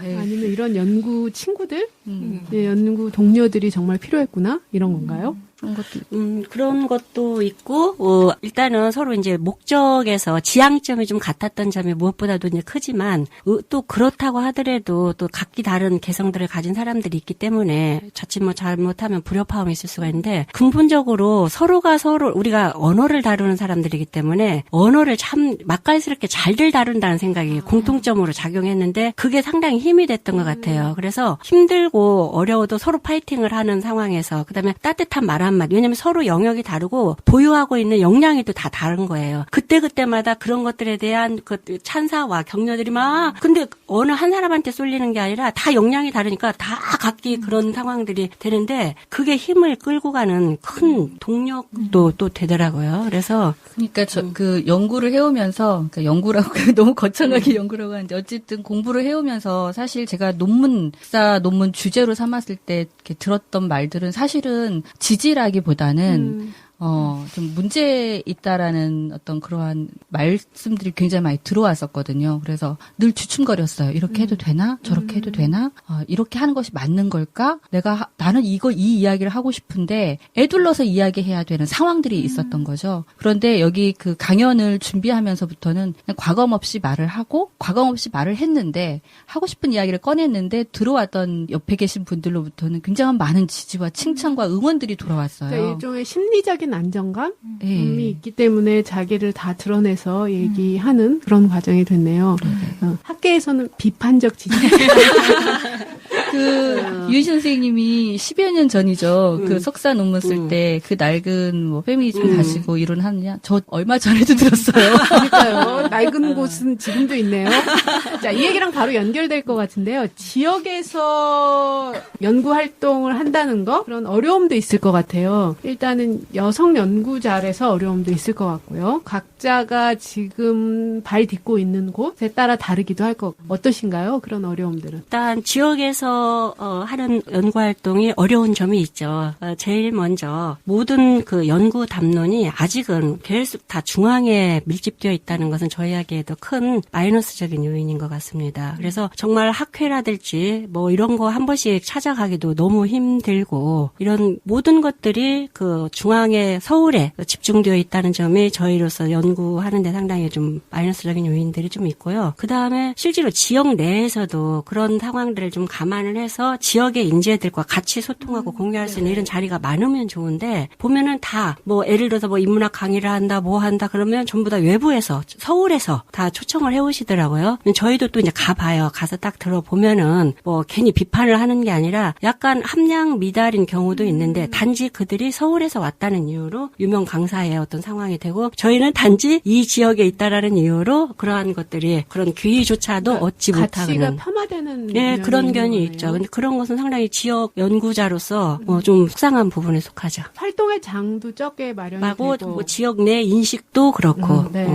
예. 아니면 이런 연구 친구들? 연구 동료들이 정말 필요했구나? 이런 건가요? 그런 것도 있고, 일단은 서로 이제 목적에서 지향점이 좀 같았던 점이 무엇보다도 이제 크지만, 또 그렇다고 하더라도 또 각기 다른 개성들을 가진 사람들이 있기 때문에 자칫 잘못하면 불협화음이 있을 수가 있는데, 근본적으로 우리가 언어를 다루는 사람들이기 때문에 언어를 참 맛깔스럽게 잘들 다룬다는 생각이 공통점으로 작용했는데, 그게 상당히 힘이 됐던 것 같아요. 그래서 힘들고 어려워도 서로 파이팅을 하는 상황에서, 그 다음에 따뜻한 말 한마디. 왜냐면 서로 영역이 다르고 보유하고 있는 역량이 또 다 다른 거예요. 그때마다 그런 것들에 대한 그 찬사와 격려들이 근데 어느 한 사람한테 쏠리는 게 아니라 다 역량이 다르니까 다 각기 그런 상황들이 되는데 그게 힘을 끌고 가는 큰 동력도 또 되더라고요. 그래서. 그러니까 그 연구를 해오면서, 그러니까 연구라고 너무 거창하게 연구라고 하는데 어쨌든 공부를 해오면서 사실 제가 논문 주제로 삼았을 때 이렇게 들었던 말들은 사실은 지지라기보다는 좀 문제 있다라는 어떤 그러한 말씀들이 굉장히 많이 들어왔었거든요. 그래서 늘 주춤거렸어요. 이렇게 해도 되나? 저렇게 해도 되나? 이렇게 하는 것이 맞는 걸까? 나는 이 이야기를 하고 싶은데 애둘러서 이야기해야 되는 상황들이 있었던 거죠. 그런데 여기 그 강연을 준비하면서부터는 그냥 과감 없이 말을 했는데 하고 싶은 이야기를 꺼냈는데 들어왔던 옆에 계신 분들로부터는 굉장히 많은 지지와 칭찬과 응원들이 돌아왔어요. 그러니까 일종의 심리적인 안정감이 있기 때문에 자기를 다 드러내서 얘기하는 그런 과정이 됐네요. 학계에서는 비판적 지지. 유희 선생님이 10여 년 전이죠. 그 석사 논문 쓸 때 그 낡은 뭐 페미니즘 가지고 이론하느냐? 저 얼마 전에도 들었어요. 그러니까요. 낡은 곳은 지금도 있네요. 자, 이 얘기랑 바로 연결될 것 같은데요. 지역에서 연구 활동을 한다는 거 그런 어려움도 있을 것 같아요. 일단은 여성 연구자라서 어려움도 있을 것 같고요. 각자가 지금 발 딛고 있는 곳에 따라 다르기도 할 것 같고 어떠신가요? 그런 어려움들은? 일단 지역에서 하는 연구 활동이 어려운 점이 있죠. 제일 먼저 모든 그 연구 담론이 아직은 계속 다 중앙에 밀집되어 있다는 것은 저희에게도 큰 마이너스적인 요인인 것 같습니다. 그래서 정말 학회라든지 뭐 이런 거 한 번씩 찾아가기도 너무 힘들고 이런 모든 것들이 그 중앙에 서울에 집중되어 있다는 점이 저희로서 연구하는 데 상당히 좀 마이너스적인 요인들이 좀 있고요. 그다음에 실제로 지역 내에서도 그런 상황들을 좀 감안을 해서 지역의 인재들과 같이 소통하고 공유할 수 있는 이런 자리가 많으면 좋은데 보면은 다 뭐 예를 들어서 뭐 인문학 강의를 한다 뭐 한다 그러면 전부 다 외부에서 서울에서 다 초청을 해오시더라고요. 저희도 또 이제 가봐요. 가서 딱 들어보면은 뭐 괜히 비판을 하는 게 아니라 약간 함량 미달인 경우도 있는데 단지 그들이 서울에서 왔다는 이유로 유명 강사의 어떤 상황이 되고 저희는 단지 이 지역에 있다라는 이유로 그러한 것들이 그런 귀의조차도 얻지 못하는 가치가 폄하되는 네, 그런 견이 있죠. 근데 그런 것은 상당히 지역 연구자로서 좀 속상한 부분에 속하죠. 활동의 장도 적게 마련이 하고 되고 뭐 지역 내 인식도 그렇고 네.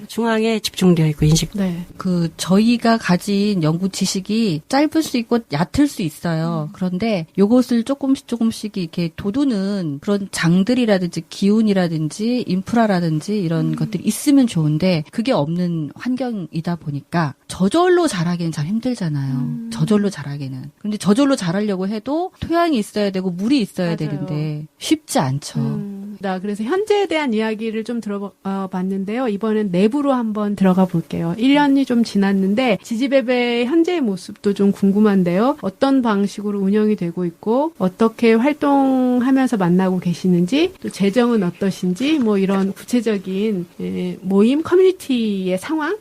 중앙에 집중되어 있고 인식. 네. 그 저희가 가진 연구 지식이 짧을 수 있고 얕을 수 있어요. 그런데 요것을 조금씩 이렇게 돋우는 그런 장들이라든지 기운이라든지 인프라라든지 이런 것들이 있으면 좋은데 그게 없는 환경이다 보니까 저절로 자라기는 참 힘들잖아요. 저절로 자라기는. 근데 저절로 자라려고 해도 토양이 있어야 되고 물이 있어야 맞아요. 되는데 쉽지 않죠. 그래서 현재에 대한 이야기를 좀 들어봤는데요. 이번엔 내부로 한번 들어가 볼게요. 1년이 좀 지났는데 지지배배의 현재의 모습도 좀 궁금한데요. 어떤 방식으로 운영이 되고 있고 어떻게 활동하면서 만나고 계시는지 또 재정은 어떠신지 뭐 이런 구체적인 모임 커뮤니티의 상황,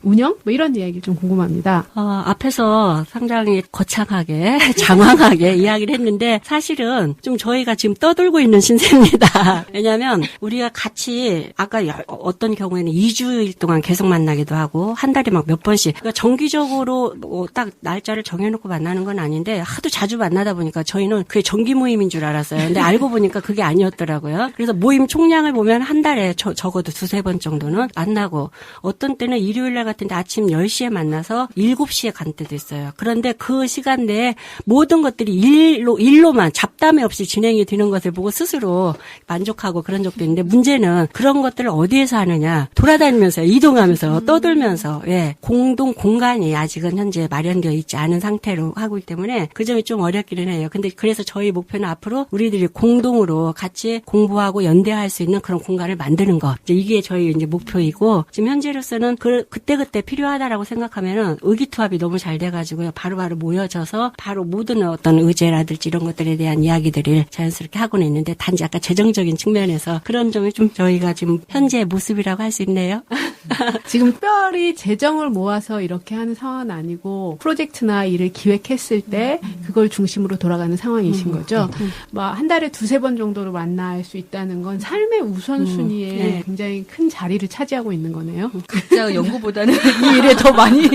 운영 뭐 이런 이야기 좀 궁금합니다. 앞에서 상당히 거창하게 장황하게 이야기를 했는데 사실은 좀 저희가 지금 떠들고 있는 신세입니다. 왜냐하면 우리가 같이 아까 어떤 경우에는 2주일 동안 계속 만나기도 하고 한 달에 막 몇 번씩 그러니까 정기적으로 뭐 딱 날짜를 정해놓고 만나는 건 아닌데 하도 자주 만나다 보니까 저희는 그게 정기 모임인 줄 알았어요. 근데 알고 보니까 그게 아니었더라고요. 그래서 모임 총량을 보면 한 달에 적어도 2-3번 정도는 만나고 어떤 때는 일요일날 같은데 아침 10시에 만나서 7시에 간 때도 있어요. 그런데 그 시간 내에 모든 것들이 일로만 잡담이 없이 진행이 되는 것을 보고 스스로 만족하고 그런 적도 있는데 문제는 그런 것들을 어디에서 하느냐 돌아다니면서 이동하면서 떠들면서 공동 공간이 아직은 현재 마련되어 있지 않은 상태로 하고 있기 때문에 그 점이 좀 어렵기는 해요. 근데 그래서 저희 목표는 앞으로 우리들이 공동으로 같이 공부하고 연대할 수 있는 그런 공간을 만드는 것. 이게 저희 이제 목표이고 지금 현재로서는 그때그때 필요하다라고 생각하면은 의기투합이 너무 잘 돼가지고요. 바로바로 모여져서 바로 모든 어떤 의제라든지 이런 것들에 대한 이야기들을 자연스럽게 하고는 있는데 단지 아까 재정적인 측면에서 그런 점이 좀 저희가 지금 현재의 모습이라고 할 수 있네요. 지금 특별히 재정을 모아서 이렇게 하는 상황은 아니고 프로젝트나 일을 기획했을 때 그걸 중심으로 돌아가는 상황이신 거죠. 뭐 한 달에 2-3번 정도로 만날 수 있다는 건 삶의 우선순위에 굉장히 큰 자리를 차지하고 있는 거네요. 각자 연구보다는 이 일에 더 많이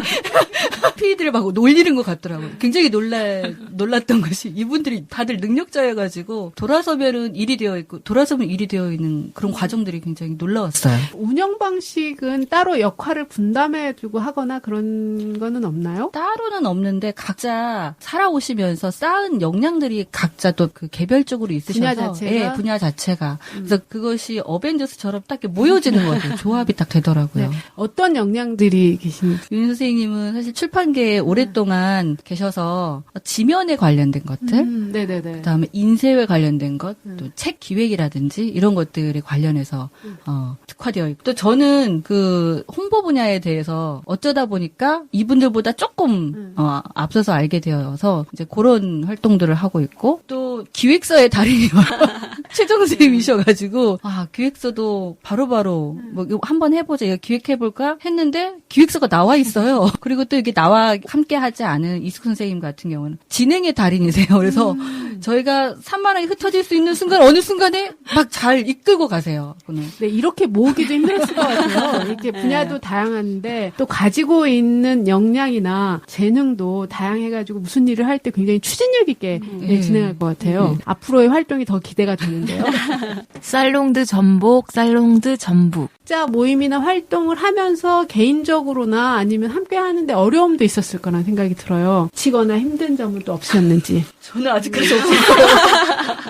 피해들을 막 놀리는 것 같더라고요. 굉장히 놀랐던 것이 이분들이 다들 능력자여가지고 돌아서면은 일이 되어 있고 돌아서면 일이 되어 있는 그런 과정들이 굉장히 놀라웠어요. 운영 방식은 따로 역할을 분담해주고 하거나 그런 거는 없나요? 따로는 없는데 각자 살아오시면서 쌓은 역량들이 각자 또 그 개별적으로 있으셔서 분야 자체가 그래서 그것이 어벤져스처럼 딱 이렇게 모여지는 거죠. 조합이 딱 되더라고요. 네. 어떤 역량들이 계신지. 윤 선생님은 사실 출판계에 오랫동안 계셔서 지면에 관련된 것들, 네네네. 그다음에 인쇄에 관련된 것, 또 책 기획이라든지 이런 것들에 관련해서 특화되어 있고 또 저는 그 그 홍보 분야에 대해서 어쩌다 보니까 이분들보다 조금 앞서서 알게 되어서 이제 그런 활동들을 하고 있고 또 기획서의 달인이 최정 선생님이셔가지고 기획서도 바로바로 뭐 이거 한번 해보자 이거 기획해볼까 했는데 기획서가 나와 있어요. 그리고 또 이게 나와 함께하지 않은 이숙 선생님 같은 경우는 진행의 달인이세요. 그래서 저희가 산만하게 흩어질 수 있는 순간 어느 순간에 막 잘 이끌고 가세요. 그는. 네, 이렇게 모으기도 힘들었을 것 같아요. 이렇게 분야도 다양한데 또 가지고 있는 역량이나 재능도 다양해가지고 무슨 일을 할 때 굉장히 추진력 있게 진행할 것 같아요. 앞으로의 활동이 더 기대가 되는데요. 살롱드 전복, 살롱드 전북. 자 모임이나 활동을 하면서 개인적으로나 아니면 함께 하는데 어려움도 있었을 거란 생각이 들어요. 지거나 힘든 점은 또 없으셨는지. 저는 아직까지 없었어요.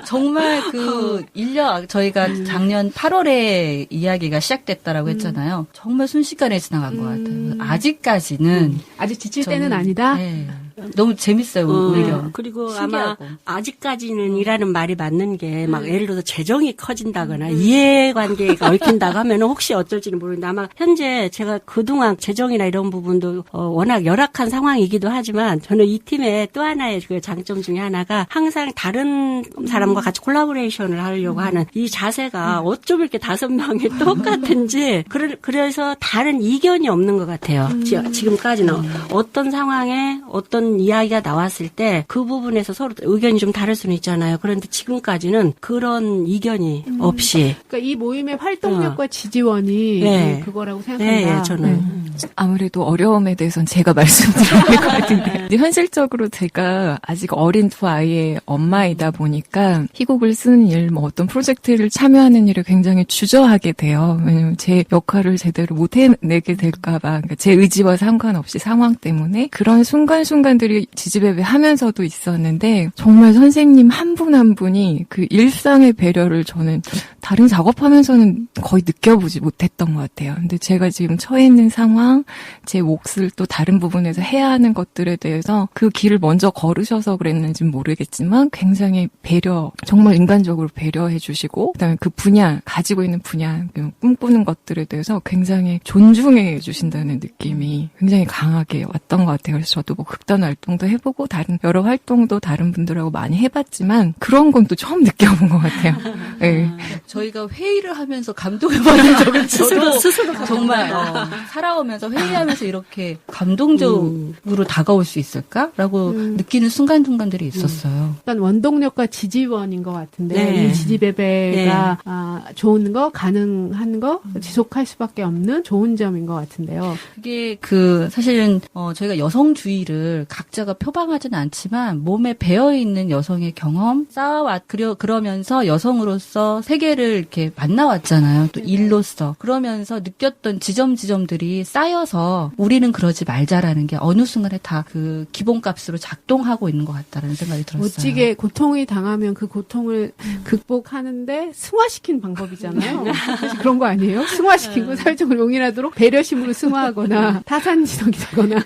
정말 그 1년 저희가 작년 8월에 이야기가 시작됐다라고 했잖아요. 정말 순식간에 지나간 것 같아요. 아직까지는 아직 지칠 때는 아니다. 네. 너무 재밌어요, 오히려. 그리고 신기하고. 아마 아직까지는 이라는 말이 맞는 게 막 예를 들어서 재정이 커진다거나 이해관계가 얽힌다고 하면 혹시 어쩔지는 모르는데 아마 현재 제가 그동안 재정이나 이런 부분도 워낙 열악한 상황이기도 하지만 저는 이 팀의 또 하나의 그 장점 중에 하나가 항상 다른 사람과 같이 콜라보레이션을 하려고 하는 이 자세가 어쩜 이렇게 5명이 똑같은지 그래서 다른 이견이 없는 것 같아요. 지금까지는 어떤 상황에 어떤 이야기가 나왔을 때 그 부분에서 서로 의견이 좀 다를 수는 있잖아요. 그런데 지금까지는 그런 이견이 없이. 그러니까 이 모임의 활동력과 지지원이 그거라고 생각한다. 네, 저는. 아무래도 어려움에 대해서는 제가 말씀드려야 될 것 같은데 현실적으로 제가 아직 어린 두 아이의 엄마이다 보니까 희곡을 쓰는 일, 뭐 어떤 프로젝트를 참여하는 일을 굉장히 주저하게 돼요. 왜냐면 제 역할을 제대로 못 해내게 될까 봐. 그러니까 제 의지와 상관없이 상황 때문에 그런 순간순간들이 지지배배하면서도 있었는데 정말 선생님 한 분 한 분이 그 일상의 배려를 저는 다른 작업하면서는 거의 느껴보지 못했던 것 같아요. 근데 제가 지금 처해 있는 상황, 제 몫을 또 다른 부분에서 해야 하는 것들에 대해서 그 길을 먼저 걸으셔서 그랬는지는 모르겠지만 굉장히 정말 인간적으로 배려해 주시고 그다음에 그 분야, 가지고 있는 분야, 꿈꾸는 것들에 대해서 굉장히 존중해 주신다는 느낌이 굉장히 강하게 왔던 것 같아요. 그래서 저도 뭐 극단 활동도 해보고 다른 여러 활동도 다른 분들하고 많이 해봤지만 그런 건 또 처음 느껴본 것 같아요. 네. 저희가 회의를 하면서 감동을 받은 적은 스스로 정말 살아오면서 회의하면서 이렇게 감동적으로 다가올 수 있을까라고 느끼는 순간순간들이 있었어요. 일단 원동력과 지지원인 것 같은데 이 지지배배가 좋은 거, 가능한 거, 지속할 수밖에 없는 좋은 점인 것 같은데요. 그게 사실은 저희가 여성주의를 각자가 표방하지는 않지만 몸에 배어있는 여성의 경험 그러면서 여성으로서 세계를 이렇게 만나왔잖아요. 또 일로서 그러면서 느꼈던 지점들이 쌓여서 우리는 그러지 말자라는 게 어느 순간에 다 그 기본값으로 작동하고 있는 것 같다라는 생각이 들었어요. 멋지게 고통이 당하면 그 고통을 극복하는데 승화시킨 방법이잖아요. 사실 그런 거 아니에요? 승화시키고 사회적으로 용인하도록 배려심으로 승화하거나 타산지덕이 되거나.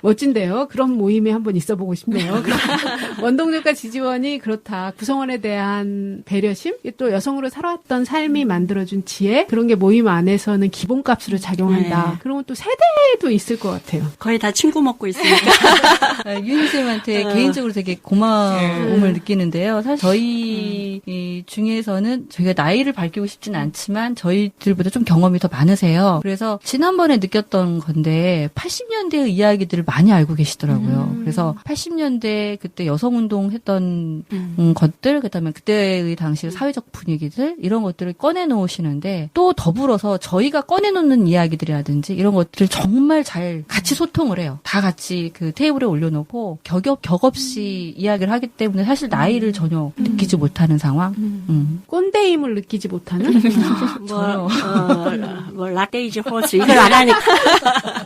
멋진데요. 그런 모임에 한번 있어보고 싶네요. 원동력과 지지원이 그렇다. 구성원에 대한 배려심, 또 여성으로 살아왔던 삶이 만들어준 지혜, 그런 게 모임 안에서는 기본값으로 작용한다. 그런 또 세대도 있을 것 같아요. 거의 다 친구 먹고 있으니까. 윤희 쌤한테 개인적으로 되게 고마움을 느끼는데요. 사실 저희 중에서는 저희가 나이를 밝히고 싶지는 않지만 저희들보다 좀 경험이 더 많으세요. 그래서 지난번에 느꼈던 건데 80년대의 이야기들을 많이 알고 계시더라고요. 그래서 80년대 그때 여성운동 했던 것들, 그다음에 그때의 당시 사회적 분위기들 이런 것들을 꺼내놓으시는데 또 더불어서 저희가 꺼내놓는 이야기들이라든지 이런 것들을 정말 잘 같이 소통을 해요. 다 같이 그 테이블에 올려놓고 격없이 이야기를 하기 때문에 사실 나이를 전혀 느끼지 못하는 상황. 꼰대임을 느끼지 못하는? 라떼이즈 호스 이걸 안 하니까.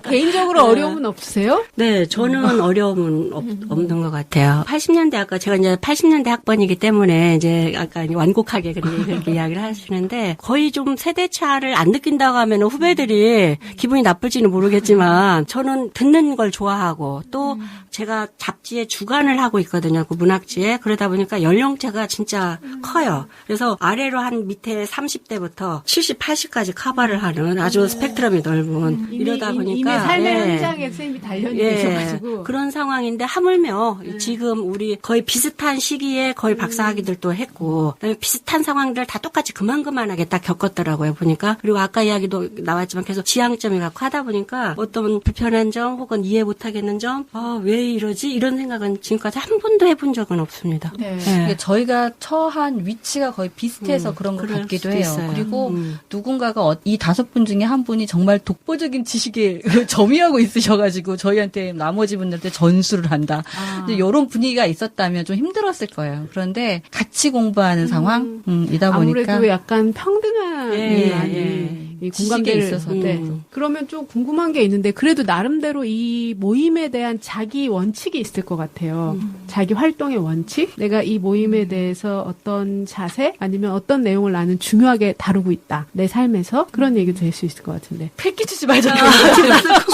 개인적으로 어려움은 없으세요? 네, 저는 어려움은 없는 것 같아요. 80년대 아까 제가 이제 80년대 학번이기 때문에 이제 아까 완곡하게 그렇게 이야기를 하시는데 거의 좀 세대 차를 안 느낀다고 하면 후배들이 기분이 나쁠지는 모르겠지만 저는 듣는 걸 좋아하고 또 제가 잡지에 주간을 하고 있거든요. 그 문학지에. 그러다 보니까 연령대가 진짜 커요. 그래서 아래로 한 밑에 30대부터 70, 80까지 커버를 하는 아주 스펙트럼이 넓은 이러다 보니까 이미 삶의 예. 현장에 선생님이 단련이 예. 되셔가지고 그런 상황인데 하물며 지금 우리 거의 비슷한 시기에 거의 박사학위들도 했고 그다음에 비슷한 상황들 다 똑같이 그만하게 딱 겪었더라고요. 보니까. 그리고 아까 이야기도 나왔지만 계속 지향점이 갖고 하다 보니까 어떤 불편한 점 혹은 이해 못하겠는 점 왜 이러지? 이런 생각은 지금까지 한 번도 해본 적은 없습니다. 네. 그러니까 저희가 처한 위치가 거의 비슷해서 그런 것 그럴 같기도 수도 해요. 있어요. 그리고 누군가가 이 5분 중에 한 분이 정말 독보적인 지식에 점유하고 있으셔가지고 저희한테 나머지 분들한테 전수를 한다. 이제 이런 분위기가 있었다면 좀 힘들었을 거예요. 그런데 같이 공부하는 상황이다 보니까 아무래도 약간 평등한 예. 이 지식에 공감대를 있어서. 네. 그러면 좀 궁금한 게 있는데 그래도 나름대로 이 모임에 대한 자기 원칙이 있을 것 같아요. 자기 활동의 원칙? 내가 이 모임에 대해서 어떤 자세 아니면 어떤 내용을 나는 중요하게 다루고 있다. 내 삶에서 그런 얘기도 될 수 있을 것 같은데. 패 끼치지 말자.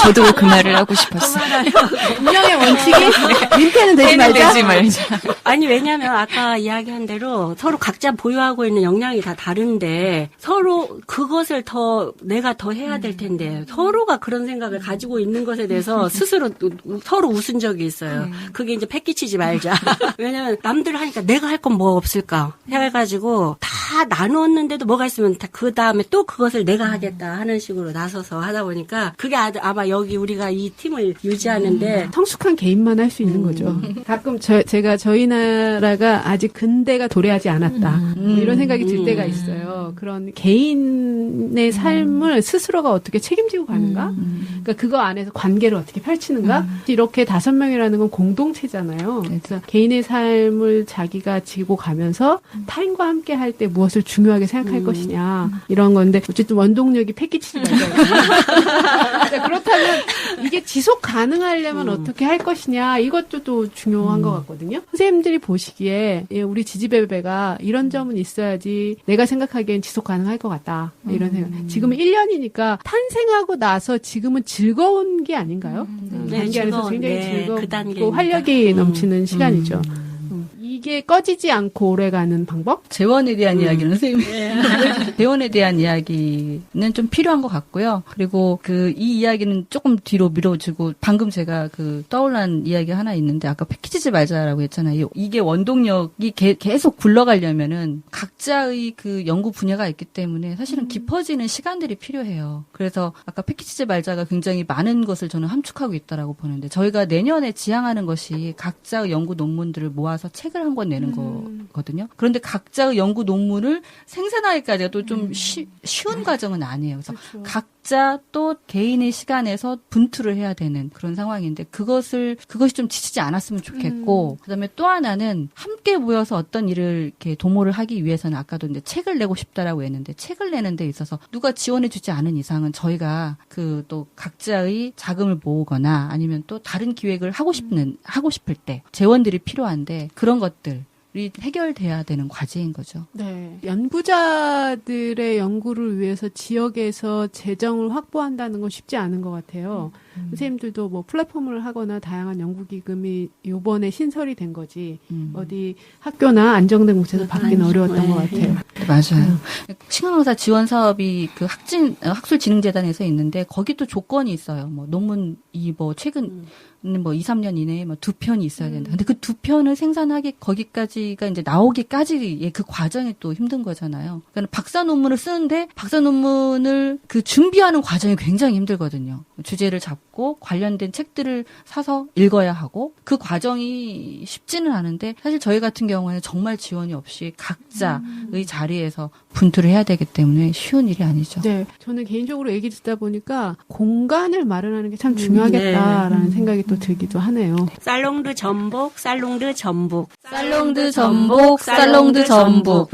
저도 그 말을 하고 싶었어요. 운영의 원칙이 민폐는 되지 말자. 되지 말자. 아니 왜냐하면 아까 이야기한 대로 서로 각자 보유하고 있는 역량이 다 다른데 서로 그것을 내가 더 해야 될 텐데 서로가 그런 생각을 가지고 있는 것에 대해서 스스로 서로 웃은 적이 있어요. 그게 이제 패끼치지 말자. 왜냐하면 남들 하니까 내가 할 건 뭐 없을까 해가지고 다 나누었는데도 뭐가 있으면 그 다음에 또 그것을 내가 하겠다 하는 식으로 나서서 하다 보니까 그게 아마 여기 우리가 이 팀을 유지하는데 성숙한 개인만 할 수 있는 거죠. 가끔 제가 저희 나라가 아직 근대가 도래하지 않았다. 뭐 이런 생각이 들 때가 있어요. 그런 개인의 삶을 스스로가 어떻게 책임지고 가는가? 그러니까 그거 안에서 관계를 어떻게 펼치는가? 이렇게 5명이라는 건 공동체잖아요. 그래서 개인의 삶을 자기가 지고 가면서 타인과 함께 할 때 무엇을 중요하게 생각할 것이냐 이런 건데 어쨌든 원동력이 패키치지 말자. 그렇다면 이게 지속 가능하려면 어떻게 할 것이냐 이것도 또 중요한 것 같거든요. 선생님들이 보시기에 우리 지지배배가 이런 점은 있어야지 내가 생각하기엔 지속 가능할 것 같다. 이런 생각. 지금은 1년이니까 탄생하고 나서 지금은 즐거운 게 아닌가요? 단계 안에서 굉장히 즐겁고 그 단계니까. 활력이 넘치는 시간이죠. 이게 꺼지지 않고 오래가는 방법? 재원에 대한 이야기는 선생님. 재원에 대한 이야기는 좀 필요한 것 같고요. 그리고 이 이야기는 조금 뒤로 밀어주고 방금 제가 떠올란 이야기 하나 있는데 아까 패키지지 말자라고 했잖아요. 이게 원동력이 계속 굴러가려면은 각자의 그 연구 분야가 있기 때문에 사실은 깊어지는 시간들이 필요해요. 그래서 아까 패키지지 말자가 굉장히 많은 것을 저는 함축하고 있다라고 보는데 저희가 내년에 지향하는 것이 각자의 연구 논문들을 모아서 책을 한 권 내는 거거든요. 그런데 각자의 연구 논문을 생산하기까지가 또 좀 쉬운 과정은 아니에요. 그래서 그렇죠. 각자 또 개인의 시간에서 분투를 해야 되는 그런 상황인데 그것이 좀 지치지 않았으면 좋겠고 그다음에 또 하나는 함께 모여서 어떤 일을 이렇게 도모를 하기 위해서는 아까도 이제 책을 내고 싶다라고 했는데 책을 내는 데 있어서 누가 지원해주지 않은 이상은 저희가 또 각자의 자금을 모으거나 아니면 또 다른 기획을 하고 싶을 때 재원들이 필요한데 그런 것들이 해결돼야 되는 과제인 거죠. 네. 연구자들의 연구를 위해서 지역에서 재정을 확보한다는 건 쉽지 않은 것 같아요. 선생님들도 뭐 플랫폼을 하거나 다양한 연구기금이 요번에 신설이 된 거지 어디 학교나 안정된 곳에서 받기는 어려웠던 것 같아요. 맞아요. 칭황강사 지원 사업이 학술진흥재단에서 있는데 거기도 조건이 있어요. 뭐 논문이 최근 2, 3년 이내에 2편이 있어야 된다. 근데 그 2편을 생산하기 거기까지가 이제 나오기까지의 그 과정이 또 힘든 거잖아요. 그러니까 박사 논문을 쓰는데 박사 논문을 준비하는 과정이 굉장히 힘들거든요. 주제를 잡고 관련된 책들을 사서 읽어야 하고 그 과정이 쉽지는 않은데 사실 저희 같은 경우에는 정말 지원이 없이 각자의 자리에서 분투를 해야 되기 때문에 쉬운 일이 아니죠. 네. 저는 개인적으로 얘기 듣다 보니까 공간을 마련하는 게 참 중요하겠다라는 생각이 또 들기도 하네요. 살롱드 전복, 살롱드 전북. 살롱드 전복, 살롱드 전북.